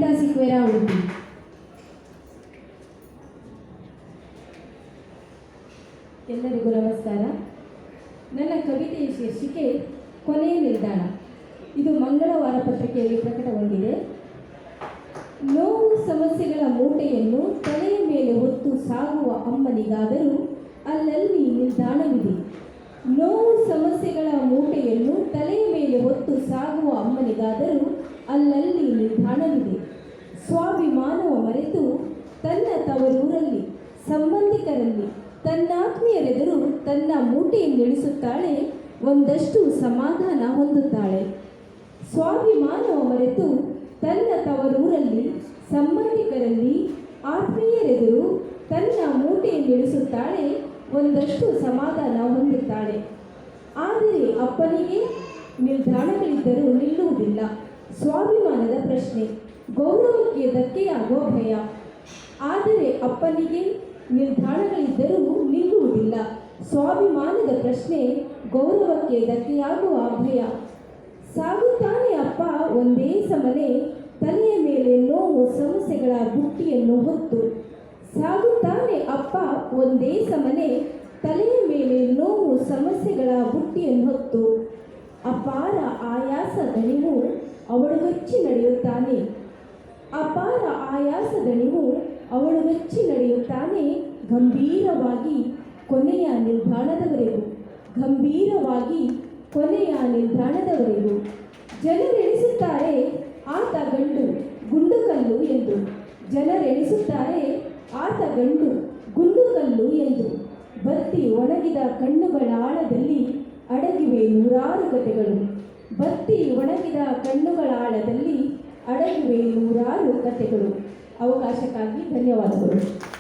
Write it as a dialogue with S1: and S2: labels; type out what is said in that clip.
S1: ರಿತಾ ಸಿಕ್ವೇರಾ ಉಡುಪಿ. ಎಲ್ಲರಿಗೂ ನಮಸ್ಕಾರ. ನನ್ನ ಕವಿತೆಯ ಶೀರ್ಷಿಕೆ ಕೊನೆಯ ನಿಲ್ದಾಣ. ಇದು ಮಂಗಳವಾರ ಪತ್ರಿಕೆಯಲ್ಲಿ ಪ್ರಕಟಗೊಂಡಿದೆ. ನೋವು ಸಮಸ್ಯೆಗಳ ಮೂಟೆಯನ್ನು ತಲೆಯ ಮೇಲೆ ಹೊತ್ತು ಸಾಗುವ ಅಮ್ಮನಿಗಾದರೂ ಅಲ್ಲಲ್ಲಿ ನಿಲ್ದಾಣವಿದೆ. ನೋವು ಸಮಸ್ಯೆಗಳ ಮೂಟೆಯನ್ನು ತಲೆಯ ಮೇಲೆ ಹೊತ್ತು ಸಾಗುವ ಅಮ್ಮನಿಗಾದರೂ ಅಲ್ಲಲ್ಲಿ ನಿಲ್ದಾಣವಿದೆ. ಸ್ವಾಭಿಮಾನವ ಮರೆತು ತನ್ನ ತವರೂರಲ್ಲಿ, ಸಂಬಂಧಿಕರಲ್ಲಿ, ತನ್ನಾತ್ಮೀಯರೆದುರು ತನ್ನ ಮೂಟೆಯನ್ನಿಳಿಸುತ್ತಾಳೆ, ಒಂದಷ್ಟು ಸಮಾಧಾನ ಹೊಂದುತ್ತಾಳೆ. ಸ್ವಾಭಿಮಾನವ ಮರೆತು ತನ್ನ ತವರೂರಲ್ಲಿ, ಸಂಬಂಧಿಕರಲ್ಲಿ, ಆತ್ಮೀಯರೆದುರು ತನ್ನ ಮೂಟೆಯನ್ನಿಳಿಸುತ್ತಾಳೆ, ಒಂದಷ್ಟು ಸಮಾಧಾನ ಹೊಂದುತ್ತಾಳೆ. ಆದರೆ ಅಪ್ಪನಿಗೆ ನಿಲ್ದಾಣಗಳಿದ್ದರೂ ನಿಲ್ಲುವುದಿಲ್ಲ. ಸ್ವಾಭಿಮಾನದ ಪ್ರಶ್ನೆ, ಗೌರವಕ್ಕೆ ಧಕ್ಕೆಯಾಗುವ ಭಯ. ಆದರೆ ಅಪ್ಪನಿಗೆ ನಿಲ್ದಾಣಗಳಿದ್ದರೂ ನಿಲ್ಲುವುದಿಲ್ಲ. ಸ್ವಾಭಿಮಾನದ ಪ್ರಶ್ನೆ, ಗೌರವಕ್ಕೆ ಧಕ್ಕೆಯಾಗುವ ಭಯ. ಸಾಗುತ್ತಾನೆ ಅಪ್ಪ ಒಂದೇ ಸಮನೆ, ತಲೆಯ ಮೇಲೆ ನೋವು ಸಮಸ್ಯೆಗಳ ಬುಟ್ಟಿಯನ್ನು ಹೊತ್ತು. ಸಾಗುತ್ತಾನೆ ಅಪ್ಪ ಒಂದೇ ಸಮನೆ, ತಲೆಯ ಮೇಲೆ ನೋವು ಸಮಸ್ಯೆಗಳ ಬುಟ್ಟಿಯನ್ನು ಹೊತ್ತು. ಅಪಾರ ಆಯಾಸ ದಣಿವು ಅವಳುಗಚ್ಚಿ ನಡೆಯುತ್ತಾನೆ. ಅಪಾರ ಆಯಾಸ ದಣಿವು ಅವಳುಗಚ್ಚಿ ನಡೆಯುತ್ತಾನೆ, ಗಂಭೀರವಾಗಿ ಕೊನೆಯ ನಿಲ್ದಾಣದವರೆಗೂ. ಗಂಭೀರವಾಗಿ ಕೊನೆಯ ನಿಲ್ದಾಣದವರೆಗೂ. ಜನರೆಣಿಸುತ್ತಾರೆ ಆತ ಗಂಡು ಗುಂಡುಕಲ್ಲು ಎಂದು. ಜನರೆಣಿಸುತ್ತಾರೆ ಆತ ಗಂಡು ಗುಂಡುಕಲ್ಲು ಎಂದು. ಬತ್ತಿ ಒಣಗಿದ ಕಣ್ಣುಗಳ ಆಳದಲ್ಲಿ ಅಡಗಿವೆ ನೂರಾರು ಕಥೆಗಳು. ಬತ್ತಿ ಒಣಗಿದ ಕಣ್ಣುಗಳ ಆಳದಲ್ಲಿ ಅಡಗಿವೆ ನೂರಾರು ಕಥೆಗಳು. ಅವಕಾಶಕ್ಕಾಗಿ ಧನ್ಯವಾದಗಳು.